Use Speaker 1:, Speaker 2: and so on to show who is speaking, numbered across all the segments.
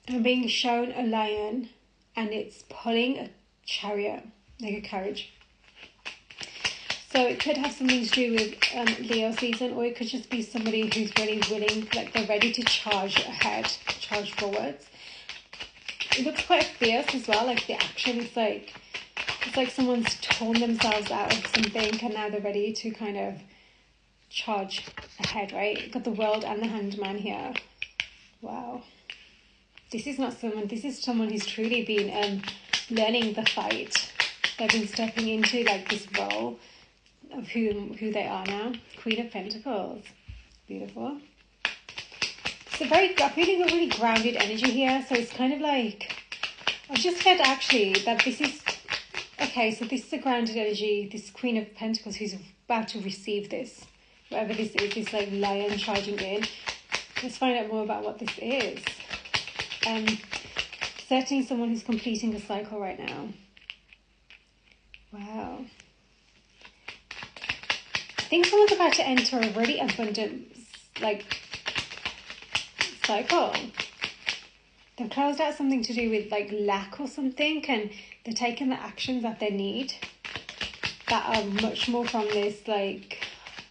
Speaker 1: I'm being shown a lion and it's pulling a chariot, like a carriage. So it could have something to do with Leo season, or it could just be somebody who's really willing, like they're ready to charge ahead, charge forwards. It looks quite fierce as well, like the action is like, it's like someone's torn themselves out of something and now they're ready to kind of charge ahead, right? Got the World and the Hanged Man here. Wow. This is not someone, this is someone who's truly been learning the fight. They've been stepping into like this role of who they are now. Queen of Pentacles. Beautiful. It's a very, I'm feeling a really grounded energy here. So it's kind of like, I've just said actually that this is, okay, so this is a grounded energy. This Queen of Pentacles who's about to receive this. Whatever this is, this like lion charging in. Let's find out more about what this is. Certainly someone who's completing a cycle right now. Wow. I think someone's about to enter a really abundant, like, cycle. They've closed out something to do with, like, lack or something, and they're taking the actions that they need that are much more from this, like,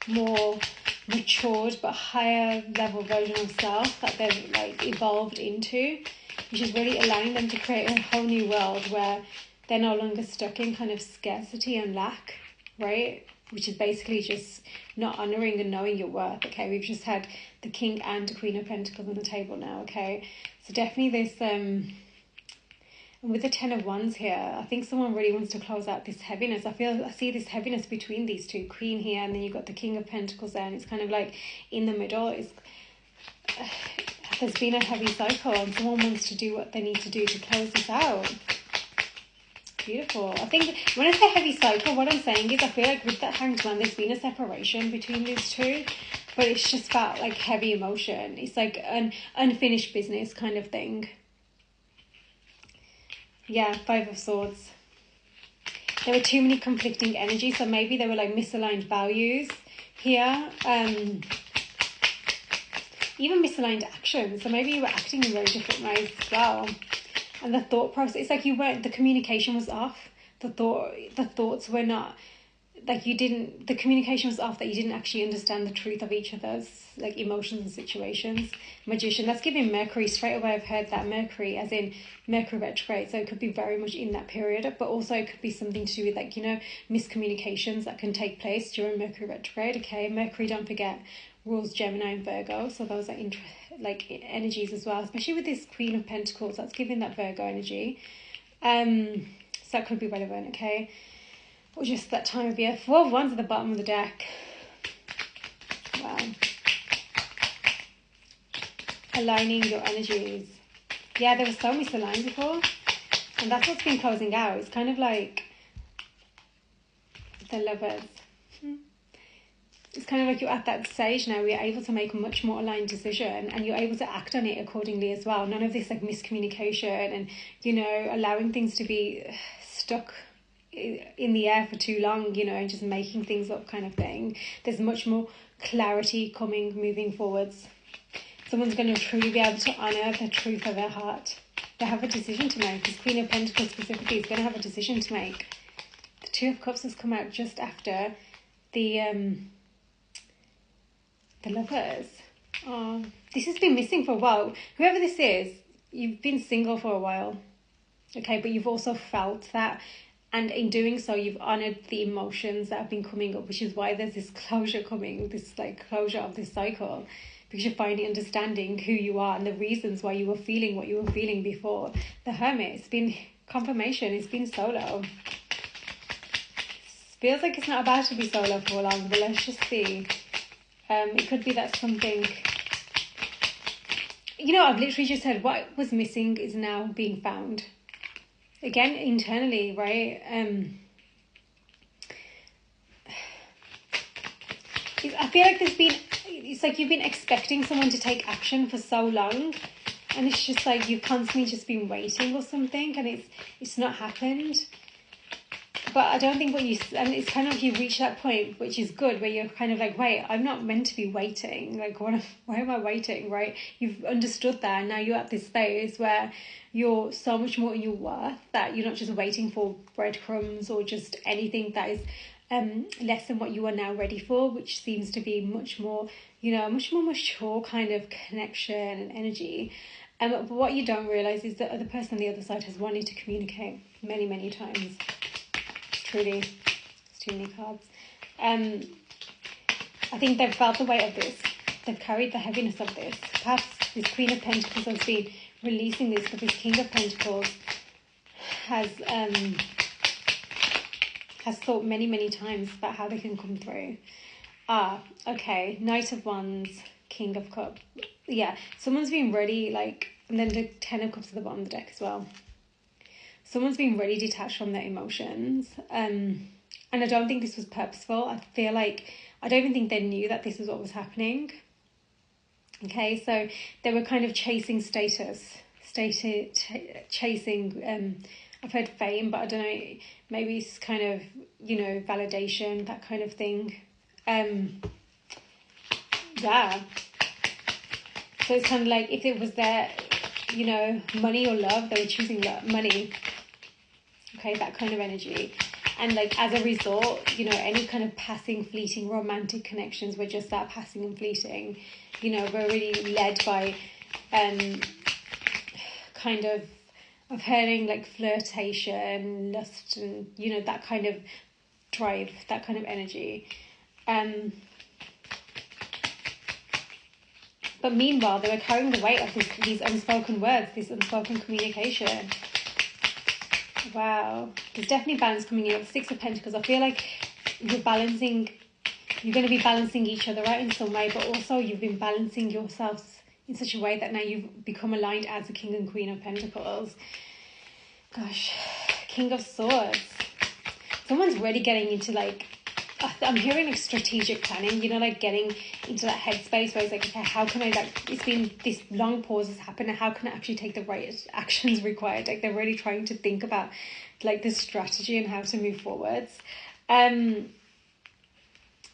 Speaker 1: more matured but higher level version of self that they've, like, evolved into, which is really allowing them to create a whole new world where they're no longer stuck in kind of scarcity and lack, right? Which is basically just not honouring and knowing your worth, okay? We've just had the King and Queen of Pentacles on the table now, okay? So definitely this, and with the Ten of Wands here, I think someone really wants to close out this heaviness. I see this heaviness between these two, Queen here, and then you've got the King of Pentacles there, and it's kind of like in the middle. There's been a heavy cycle, and someone wants to do what they need to do to close this out. Beautiful. I think when I say heavy cycle, what I'm saying is I feel like with that Hanged Man, there's been a separation between these two, but it's just felt like heavy emotion. It's like an unfinished business kind of thing. Yeah, Five of Swords. There were too many conflicting energies, so maybe there were like misaligned values here. Even misaligned actions. So maybe you were acting in very different ways as well. And the thought process, it's like the communication was off. The thoughts were not, like the communication was off, that you didn't actually understand the truth of each other's like emotions and situations. Magician, that's giving Mercury. Straight away I've heard that Mercury, as in Mercury retrograde. So it could be very much in that period, but also it could be something to do with like, miscommunications that can take place during Mercury retrograde. Okay, Mercury, don't forget, rules Gemini and Virgo, so those are energies as well, especially with this Queen of Pentacles. That's giving that Virgo energy, so that could be relevant, okay? Or just that time of year. Four of Wands at the bottom of the deck. Wow. Aligning your energies. Yeah, there was so misaligned before, and that's what's been closing out. It's kind of like the Lovers. It's kind of like you're at that stage now where you're able to make a much more aligned decision, and you're able to act on it accordingly as well. None of this like miscommunication and, allowing things to be stuck in the air for too long, and just making things up kind of thing. There's much more clarity moving forwards. Someone's going to truly be able to honour the truth of their heart. They have a decision to make. This Queen of Pentacles specifically is going to have a decision to make. The Two of Cups has come out just after the Lovers. Oh, this has been missing for a while. Whoever this is, you've been single for a while, okay, but you've also felt that, and in doing so you've honoured the emotions that have been coming up, which is why there's this closure coming, this like closure of this cycle, because you're finally understanding who you are and the reasons why you were feeling what you were feeling before. The Hermit, it's been confirmation, it's been solo. Feels like it's not about to be solo for long, but let's just see. It could be that something, I've literally just said what was missing is now being found. Again, internally, right? I feel like it's like you've been expecting someone to take action for so long, and it's just like you've constantly just been waiting or something, and it's not happened. But I don't think and it's kind of, you reach that point, which is good, where you're kind of like, wait, I'm not meant to be waiting. Like, why am I waiting, right? You've understood that, and now you're at this space where you're so much more in your worth, that you're not just waiting for breadcrumbs or just anything that is less than what you are now ready for, which seems to be much more, much more mature kind of connection and energy. But what you don't realize is that the person on the other side has wanted to communicate many, many times. Truly, it's too many cards. I think they've felt the weight of this. They've carried the heaviness of this. Perhaps this Queen of Pentacles has been releasing this, but this King of Pentacles has thought many, many times about how they can come through. Okay, Knight of Wands, King of Cups. Yeah, someone's been ready, and then the Ten of Cups at the bottom of the deck as well. Someone's been really detached from their emotions. And I don't think this was purposeful. I feel like, I don't even think they knew that this was what was happening. Okay, so they were kind of chasing chasing, I've heard fame, but I don't know, maybe it's kind of, validation, that kind of thing. Yeah. So it's kind of like, if it was their, money or love, they were choosing money. Okay, that kind of energy. And as a result, any kind of passing, fleeting, romantic connections were just that, passing and fleeting. We're really led by kind of hearing flirtation, lust, and that kind of drive, that kind of energy. But meanwhile, they were carrying the weight of these unspoken words, this unspoken communication. Wow. There's definitely balance coming in. 6 of Pentacles. I feel like you're going to be balancing each other out in some way, but also you've been balancing yourselves in such a way that now you've become aligned as a King and Queen of Pentacles. Gosh. King of Swords. Someone's really getting into I'm hearing strategic planning, getting into that headspace where it's okay, how can I, it's been this long pause has happened, and how can I actually take the right actions required? They're really trying to think about the strategy and how to move forwards. 9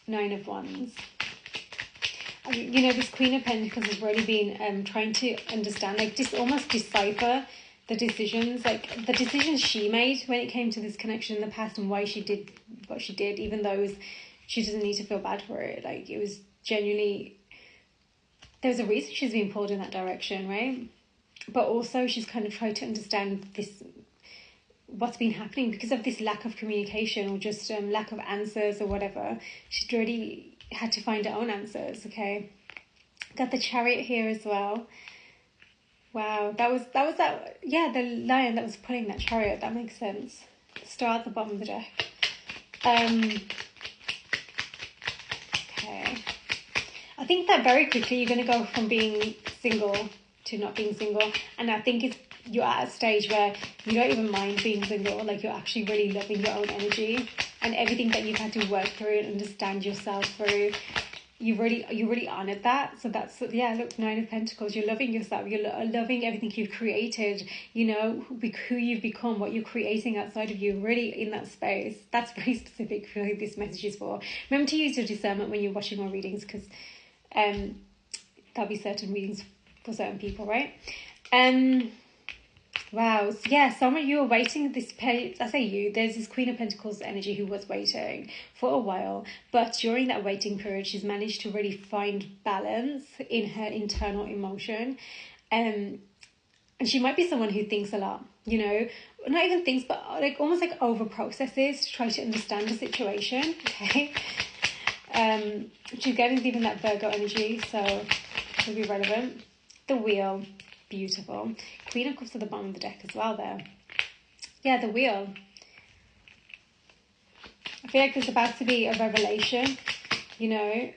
Speaker 1: of Wands. This Queen of Pentacles has really been trying to understand, almost decipher the decisions, the decisions she made when it came to this connection in the past, and why she did what she did, even though she doesn't need to feel bad for it. It was genuinely, there was a reason she's being pulled in that direction, right? But also she's kind of tried to understand what's been happening because of this lack of communication, or just lack of answers or whatever. She's really had to find her own answers. Okay, got the Chariot here as well. Wow, that was that. Yeah, the lion that was pulling that chariot. That makes sense. Star at the bottom of the deck. Okay. I think that very quickly you're going to go from being single to not being single, and I think you're at a stage where you don't even mind being single. You're actually really loving your own energy and everything that you've had to work through and understand yourself through. You really honored that. So that's, yeah, look, 9 of Pentacles. You're loving yourself. You're loving everything you've created, who you've become, what you're creating outside of you, really in that space. That's very specific for who this message is for. Remember to use your discernment when you're watching my readings, because there'll be certain readings for certain people, right? Wow. Yeah, some of you are waiting this I say you, there's this Queen of Pentacles energy who was waiting for a while, but during that waiting period, she's managed to really find balance in her internal emotion. And she might be someone who thinks a lot, not even thinks, but almost over processes to try to understand the situation. Okay. She's getting even that Virgo energy, so it'll be relevant. The Wheel. Beautiful. Queen of Cups at the bottom of the deck as well there. Yeah, the Wheel. I feel like there's about to be a revelation, a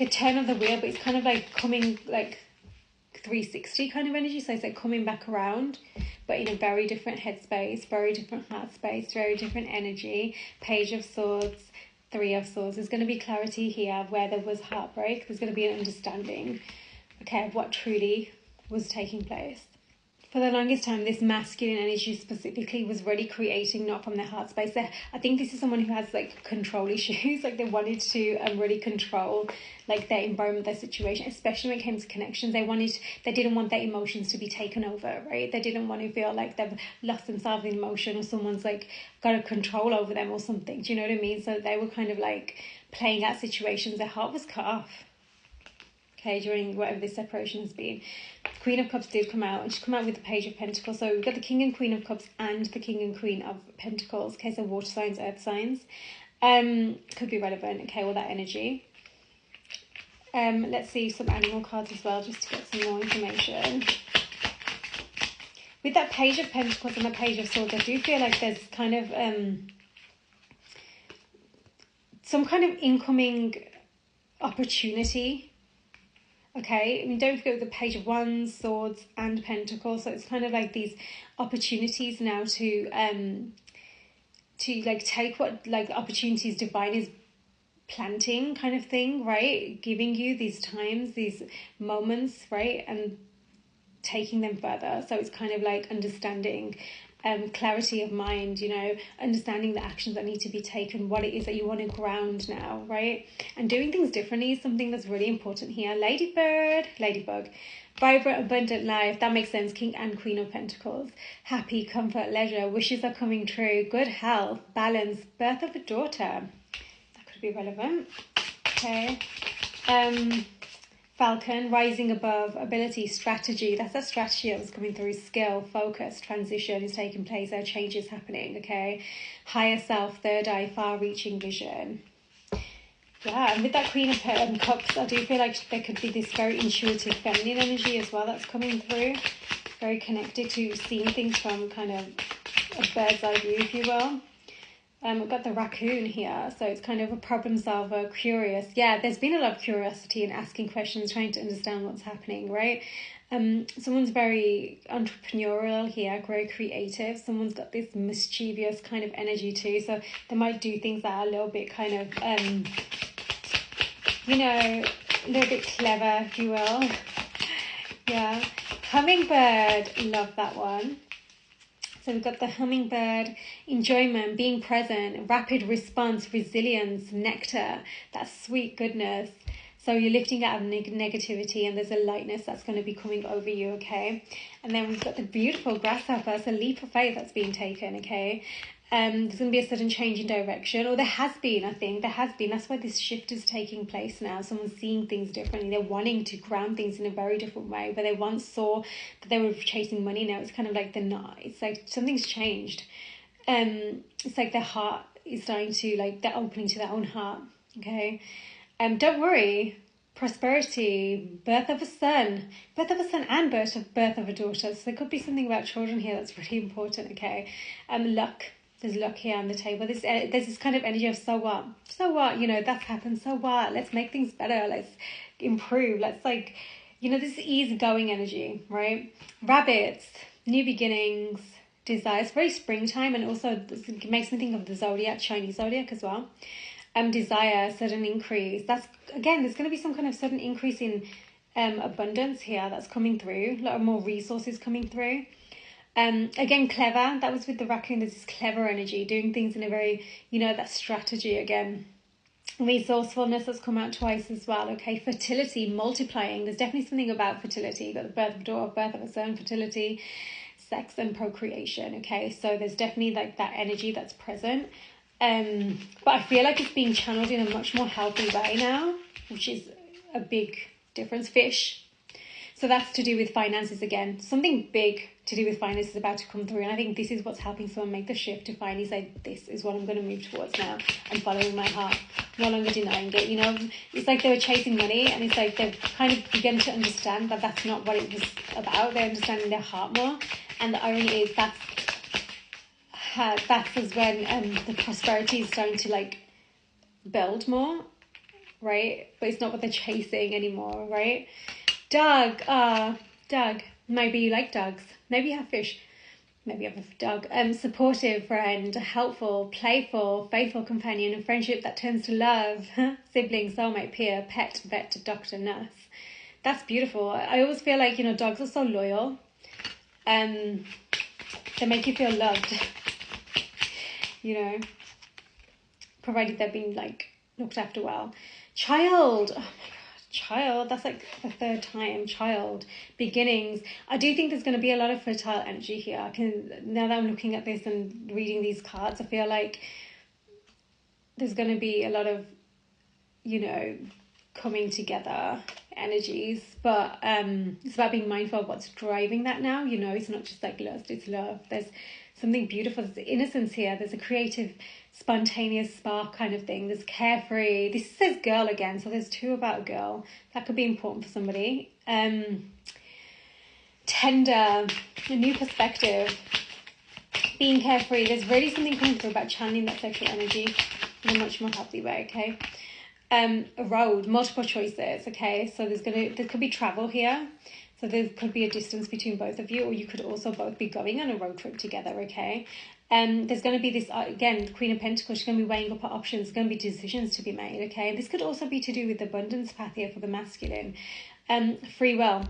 Speaker 1: turn of the wheel, but it's kind of coming 360 kind of energy. So it's coming back around, but in a very different headspace, very different heart space, very different energy. Page of Swords, 3 of Swords. There's going to be clarity here where there was heartbreak. There's going to be an understanding, okay, of what truly was taking place. for the longest time, this masculine energy specifically was really creating not from their heart space. I think this is someone who has like control issues. Like they wanted to really control like their environment, their situation, especially when it came to connections. They didn't want their emotions to be taken over, right? They didn't want to feel like they've lost themselves in emotion or someone's like got a control over them or something. Do you know what I mean? So they were kind of like playing out situations. Their heart was cut off. Okay, during whatever this separation has been. Queen of Cups did come out, and she's come out with the Page of Pentacles. So we've got the King and Queen of Cups and the King and Queen of Pentacles. Okay, so water signs, earth signs. Could be relevant, okay, all that energy. Let's see some animal cards as well, just to get some more information. With that Page of Pentacles and the Page of Swords, I do feel like there's kind of some kind of incoming opportunity. Okay, I mean, don't forget the Page of Wands, Swords, and Pentacles. So it's kind of like these opportunities now to like take what like opportunities divine is planting, kind of thing, right? Giving you these times, these moments, right, and taking them further. So it's kind of like understanding. Clarity of mind, you know, understanding the actions that need to be taken, what it is that you want to ground now, right? And doing things differently is something that's really important here. Ladybug, vibrant, abundant life, that makes sense. King and Queen of Pentacles, happy, comfort, leisure, wishes are coming true, good health, balance, birth of a daughter. That could be relevant. Okay. Falcon, rising above, ability, strategy. That's that strategy that was coming through. Skill, focus, transition is taking place. There are changes happening, okay? Higher self, third eye, far-reaching vision. Yeah, and with that Queen of Cups, I do feel like there could be this very intuitive feminine energy as well that's coming through. Very connected to seeing things from kind of a bird's eye view, if you will. We've got the raccoon here, so it's kind of a problem solver, curious. Yeah, there's been a lot of curiosity and asking questions, trying to understand what's happening, right? Someone's very entrepreneurial here, very creative. Someone's got this mischievous kind of energy too, so they might do things that are a little bit kind of, you know, a little bit clever, if you will. Yeah. Hummingbird, love that one. So we've got the hummingbird, enjoyment, being present, rapid response, resilience, nectar, that sweet goodness. So you're lifting out of negativity, and there's a lightness that's going to be coming over you, okay? And then we've got the beautiful grasshopper. It's a leap of faith that's being taken, okay? There's going to be a sudden change in direction, or there has been, I think. There has been. That's why this shift is taking place now. Someone's seeing things differently. They're wanting to ground things in a very different way. But they once saw that they were chasing money. Now it's kind of like they're not. It's like something's changed. It's like their heart is starting to, like, they're opening to their own heart, okay? Don't worry. Prosperity, birth of a son and birth of a daughter. So there could be something about children here that's really important, okay? Luck. There's luck here on the table. There's this kind of energy of so what, you know, that's happened, so what, let's make things better, let's improve, let's, like, you know, this easygoing energy, right? Rabbits, new beginnings, desires, very springtime, and also it makes me think of the zodiac, Chinese zodiac as well. Desire, sudden increase. That's, again, there's going to be some kind of sudden increase in abundance here that's coming through, a lot of more resources coming through. Again, clever. That was with the raccoon. There's this clever energy, doing things in a very, you know, that strategy again. Resourcefulness has come out twice as well. Okay, fertility, multiplying. There's definitely something about fertility. You've got the birth of a daughter, birth of a son, fertility, sex and procreation. Okay, so there's definitely like that energy that's present. But I feel like it's being channeled in a much more healthy way now, which is a big difference. Fish. So that's to do with finances again. Something big to do with finances is about to come through. And I think this is what's helping someone make the shift to finally say, this is what I'm going to move towards now. I'm following my heart, no longer denying it. You know, it's like they were chasing money, and it's like they've kind of begun to understand that that's not what it was about. They're understanding their heart more. And the irony is that is when the prosperity is starting to, like, build more, right? But it's not what they're chasing anymore, right? Dog. Maybe you like dogs. Maybe you have fish. Maybe you have a dog. Supportive friend, helpful, playful, faithful companion, and friendship that turns to love. Sibling, soulmate, peer, pet, vet, doctor, nurse. That's beautiful. I always feel like, you know, dogs are so loyal. They make you feel loved, you know, provided they're being like looked after well. Child, oh my god, child, that's like the third time. Child, beginnings. I do think there's going to be a lot of fertile energy here. Now that I'm looking at this and reading these cards, I feel like there's going to be a lot of, you know, coming together energies, but it's about being mindful of what's driving that now. You know, it's not just like lust, it's love. There's something beautiful, there's innocence here, there's a creative, spontaneous spark kind of thing, there's carefree. This says girl again, so there's two about a girl. That could be important for somebody. Tender, a new perspective, being carefree. There's really something coming through about channeling that sexual energy in a much more healthy way, okay? A road, multiple choices, okay? So there could be travel here. So there could be a distance between both of you, or you could also both be going on a road trip together, okay? There's going to be this, again, Queen of Pentacles, she's going to be weighing up her options. There's going to be decisions to be made, okay? This could also be to do with the abundance path here for the masculine. Free will.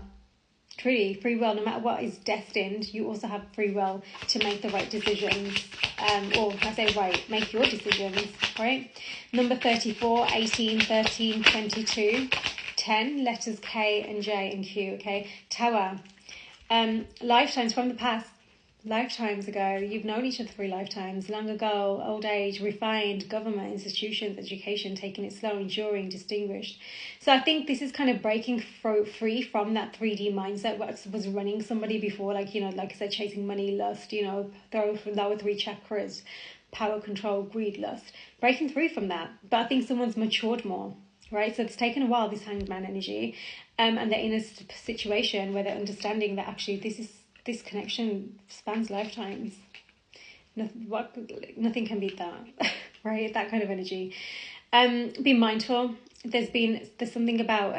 Speaker 1: Truly, free will, no matter what is destined, you also have free will to make the right decisions. Or I say right, make your decisions, right? Number 34, 18, 13, 22, 10, letters K and J and Q, okay? Tower, lifetimes from the past, lifetimes ago. You've known each other 3 lifetimes, long ago, old age, refined, government, institutions, education, taking it slow, enduring, distinguished. So I think this is kind of breaking free from that 3D mindset what was running somebody before, like, you know, like I said, chasing money, lust, you know, lower 3 chakras, power, control, greed, lust. Breaking free from that. But I think someone's matured more, right? So it's taken a while, this Hanged Man energy, and they're in a situation where they're understanding that actually this connection spans lifetimes. Nothing can beat that, right? That kind of energy. Be mindful. There's something about,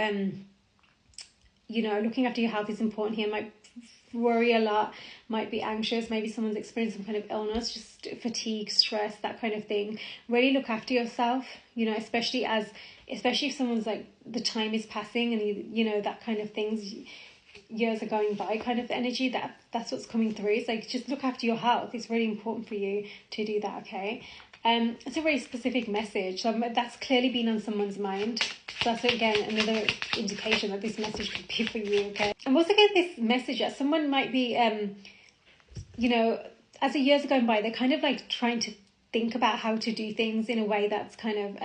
Speaker 1: you know, looking after your health is important here. Might worry a lot, might be anxious, maybe someone's experiencing some kind of illness, just fatigue, stress, that kind of thing. Really look after yourself, you know, especially if someone's like, the time is passing and you know, that kind of things, years are going by kind of energy, that's what's coming through. It's like, just look after your health. It's really important for you to do that, okay? It's a very specific message, so that's clearly been on someone's mind. So that's again another indication that this message could be for you, okay? I'm also getting this message that someone might be, you know, as the years are going by, they're kind of like trying to think about how to do things in a way that's kind of,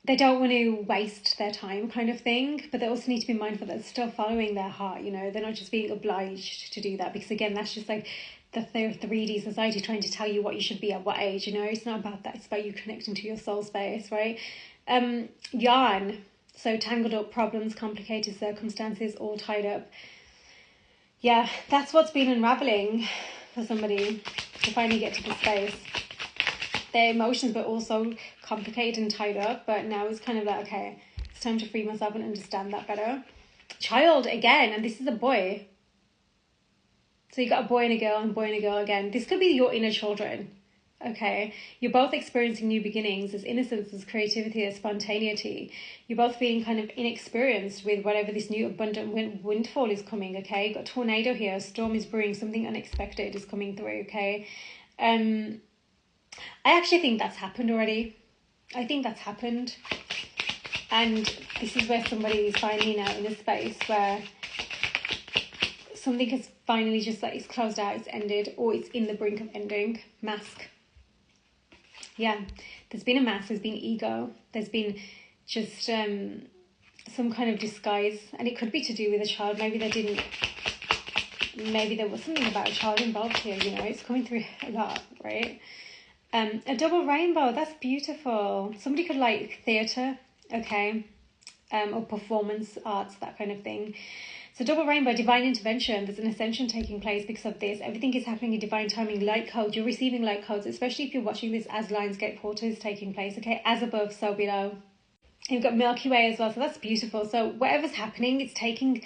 Speaker 1: they don't want to waste their time kind of thing, but they also need to be mindful that they're still following their heart, you know, they're not just being obliged to do that, because again, that's just like the 3D society trying to tell you what you should be at what age, you know. It's not about that, it's about you connecting to your soul space, right? Yarn, so tangled up, problems, complicated circumstances, all tied up. Yeah, that's what's been unraveling for somebody to finally get to the space. Their emotions, but also complicated and tied up, but now it's kind of like, okay, it's time to free myself and understand that better. Child again, and this is a boy. So you got a boy and a girl, and boy and a girl again. This could be your inner children, okay? You're both experiencing new beginnings. There's innocence, there's creativity, there's spontaneity. You're both being kind of inexperienced with whatever this new abundant windfall is coming, okay? You've got a tornado here, a storm is brewing, something unexpected is coming through, okay? I actually think that's happened already. I think that's happened. And this is where somebody is finally now in a space where something has finally just like, it's closed out, it's ended, or it's in the brink of ending. Mask. Yeah, there's been a mask, there's been ego, there's been just some kind of disguise, and it could be to do with a child. Maybe there was something about a child involved here, you know, it's coming through a lot, right? A double rainbow, that's beautiful. Somebody could like theatre, okay, or performance arts, that kind of thing. So double rainbow, divine intervention. There's an ascension taking place because of this. Everything is happening in divine timing. Light codes, you're receiving light codes, especially if you're watching this as Lionsgate Portal is taking place, okay? As above, so below. You've got Milky Way as well, so that's beautiful. So whatever's happening, it's taking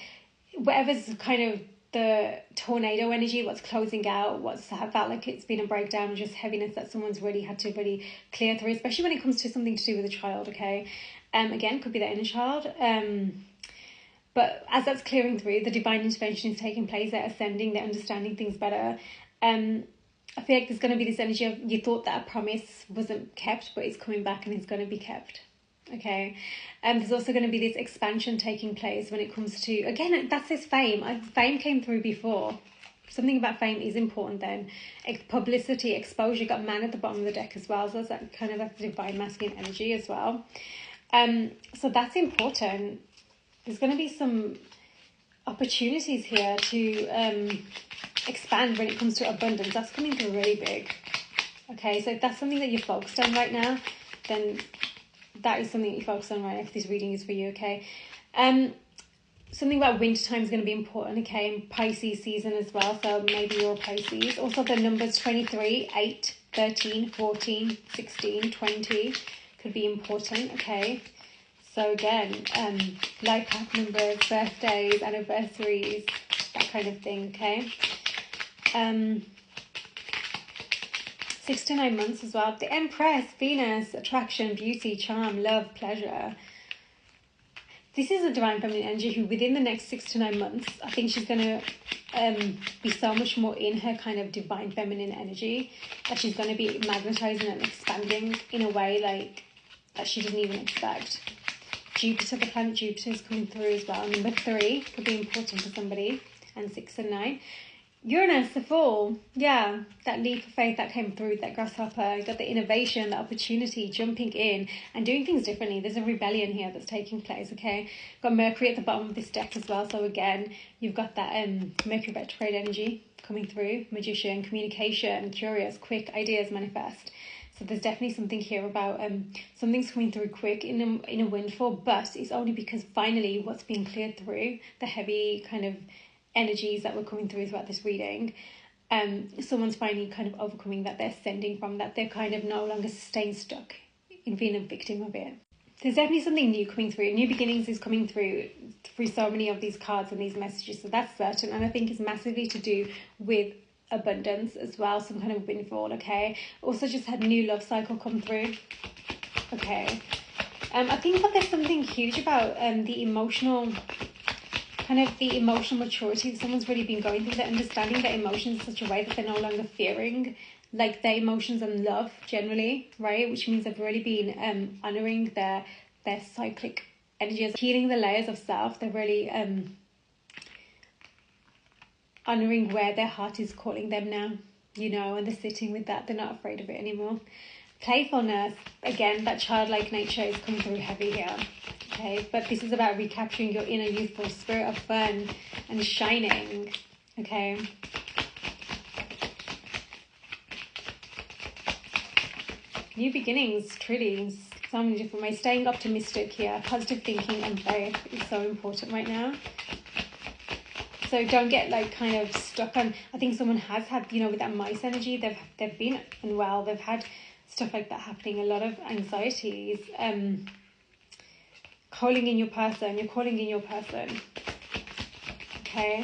Speaker 1: whatever's kind of the tornado energy, what's closing out, what's felt like it's been a breakdown, and just heaviness that someone's really had to really clear through, especially when it comes to something to do with a child, okay? Again, could be the inner child. But as that's clearing through, the divine intervention is taking place. They're ascending, they're understanding things better. I feel like there's going to be this energy of you thought that a promise wasn't kept, but it's coming back and it's going to be kept. Okay. There's also going to be this expansion taking place when it comes to, again, that's this fame. Fame came through before. Something about fame is important then. Publicity, exposure, got man at the bottom of the deck as well. So that's that kind of like divine masculine energy as well. So that's important. There's going to be some opportunities here to expand when it comes to abundance. That's coming through really big. Okay, so if that's something that you're focused on right now, then that is something that you focus on right now if this reading is for you, okay? Something about winter time is going to be important, okay? And Pisces season as well, so maybe you're a Pisces. Also the numbers 23, 8, 13, 14, 16, 20 could be important, okay? So again, life path numbers, birthdays, anniversaries, that kind of thing, okay? 6 to 9 months as well. The Empress, Venus, attraction, beauty, charm, love, pleasure. This is a divine feminine energy who within the next 6 to 9 months, I think she's going to be so much more in her kind of divine feminine energy that she's going to be magnetizing and expanding in a way like that she didn't even expect. Jupiter, the planet Jupiter is coming through as well. Number 3 could be important for somebody. And 6 and 9. Uranus, the Fool. Yeah, that leap of faith that came through, that grasshopper. You got the innovation, the opportunity, jumping in and doing things differently. There's a rebellion here that's taking place, okay? Got Mercury at the bottom of this deck as well. So again, you've got that Mercury retrograde energy coming through. Magician, communication, curious, quick ideas manifest. So there's definitely something here about something's coming through quick in a windfall, but it's only because finally what's being cleared through, the heavy kind of energies that were coming through throughout this reading, someone's finally kind of overcoming that, they're ascending from that, they're kind of no longer staying stuck in being a victim of it. There's definitely something new coming through. New beginnings is coming through so many of these cards and these messages, so that's certain, and I think it's massively to do with abundance as well, some kind of windfall, okay? Also just had new love cycle come through, okay? I think that there's something huge about the emotional maturity that someone's really been going through. They're understanding their emotions in such a way that they're no longer fearing like their emotions and love generally, right? Which means they've really been honoring their cyclic energies, healing the layers of self. They're really honoring where their heart is calling them now, you know, and they're sitting with that. They're not afraid of it anymore. Playfulness, again, that childlike nature is coming through heavy here, okay? But this is about recapturing your inner youthful spirit of fun and shining, okay? New beginnings, truly, so many different ways. Staying optimistic here, positive thinking and faith is so important right now. So don't get like kind of stuck on, I think someone has had, you know, with that mice energy, they've been unwell, they've had stuff like that happening, a lot of anxieties, calling in your person, you're calling in your person, okay?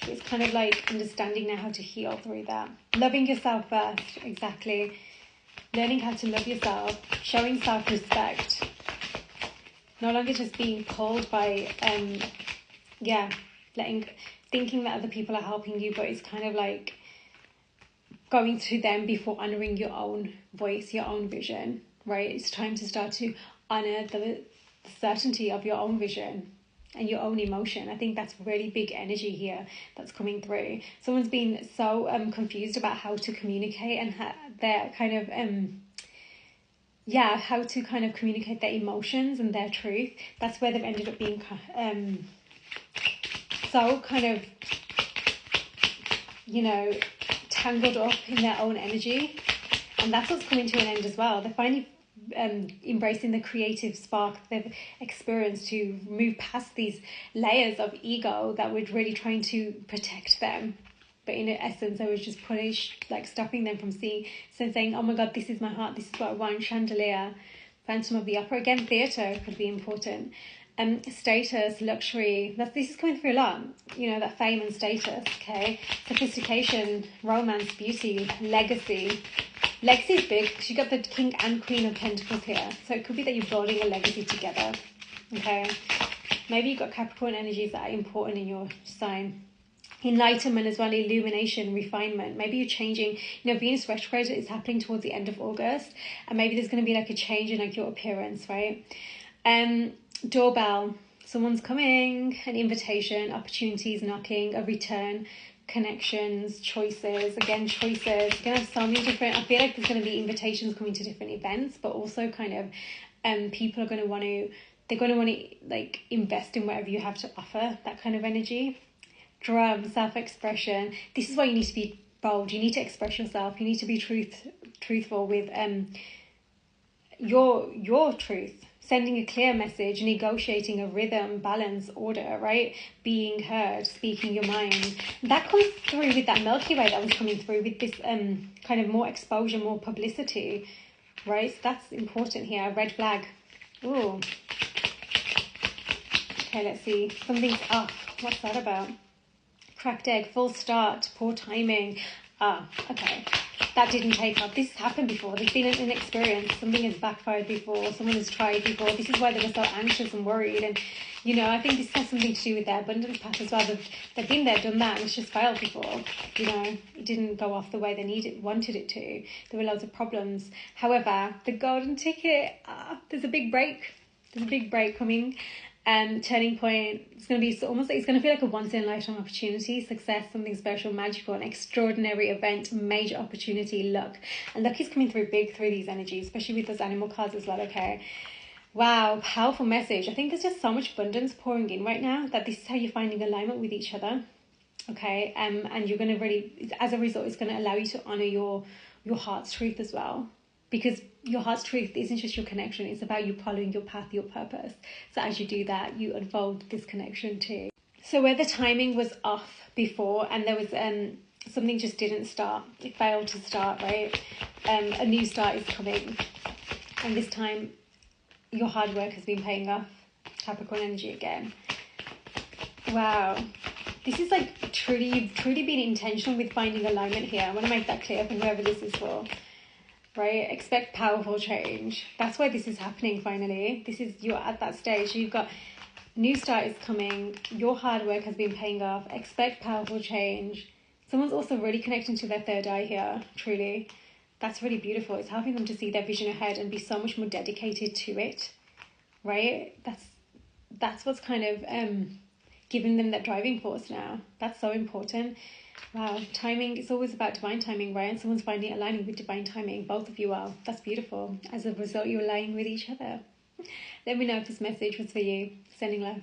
Speaker 1: It's kind of like understanding now how to heal through that. Loving yourself first, exactly. Learning how to love yourself, showing self-respect, no longer just being pulled by, thinking that other people are helping you, but it's kind of like going to them before honouring your own voice, your own vision, right? It's time to start to honour the certainty of your own vision and your own emotion. I think that's really big energy here that's coming through. Someone's been so confused about how to communicate and their kind of how to kind of communicate their emotions and their truth. That's where they've ended up being so kind of, you know, tangled up in their own energy, and that's what's coming to an end as well. They're finally embracing the creative spark they've experienced to move past these layers of ego that were really trying to protect them, but in essence they was just stopping them from seeing, so saying, oh my god, this is my heart, this is what I want. Chandelier, Phantom of the Opera, again, theatre could be important. Status, luxury, this is coming through a lot, you know, that fame and status, okay? Sophistication, romance, beauty, legacy. Legacy is big because you got the King and Queen of Pentacles here, so it could be that you're building a legacy together, okay? Maybe you've got Capricorn energies that are important in your sign. Enlightenment as well, illumination, refinement. Maybe you're changing, Venus retrograde is happening towards the end of August, and maybe there's going to be like a change in like your appearance, right? Doorbell, someone's coming, an invitation, opportunities knocking, a return, connections, choices. Again, choices. You're going to have so many different, I feel like there's going to be invitations coming to different events, but also kind of people are going to want to, they're going to want to like invest in whatever you have to offer, that kind of energy. Drum, self-expression. This is why you need to be bold. You need to express yourself. You need to be truthful with your truth. Sending a clear message, negotiating a rhythm, balance, order, right? Being heard, speaking your mind. That comes through with that Milky Way that was coming through with this kind of more exposure, more publicity, right? So that's important here. Red flag. Ooh. Okay, let's see. Something's off. What's that about? Cracked egg, false start, poor timing. Okay. That didn't take off. This has happened before. There's been an experience. Something has backfired before. Someone has tried before. This is why they were so anxious and worried. And, I think this has something to do with their abundance path as well. They've been there, done that, and it's just failed before. It didn't go off the way they wanted it to. There were loads of problems. However, the golden ticket, there's a big break. There's a big break coming. Turning point. It's going to be almost like it's going to feel like a once in a lifetime opportunity, success, something special, magical, an extraordinary event, major opportunity, luck. And luck is coming through big through these energies, especially with those animal cards as well. Okay, wow, powerful message. I think there's just so much abundance pouring in right now that this is how you're finding alignment with each other. Okay, and you're going to really, as a result, it's going to allow you to honor your heart's truth as well. Because your heart's truth isn't just your connection, it's about you following your path, your purpose. So as you do that, you unfold this connection too. So where the timing was off before and there was something just didn't start, it failed to start, right? A new start is coming. And this time, your hard work has been paying off. Capricorn energy again. Wow. This is like you've truly been intentional with finding alignment here. I want to make that clear for whoever this is for. Right? Expect powerful change. That's why this is happening finally. You're at that stage. You've got new start is coming. Your hard work has been paying off. Expect powerful change. Someone's also really connecting to their third eye here, truly. That's really beautiful. It's helping them to see their vision ahead and be so much more dedicated to it. Right? That's what's kind of giving them that driving force now. That's so important. Wow, timing, it's always about divine timing, right? And someone's finding aligning with divine timing. Both of you are. That's beautiful. As a result, you're aligning with each other. Let me know if this message was for you. Sending love.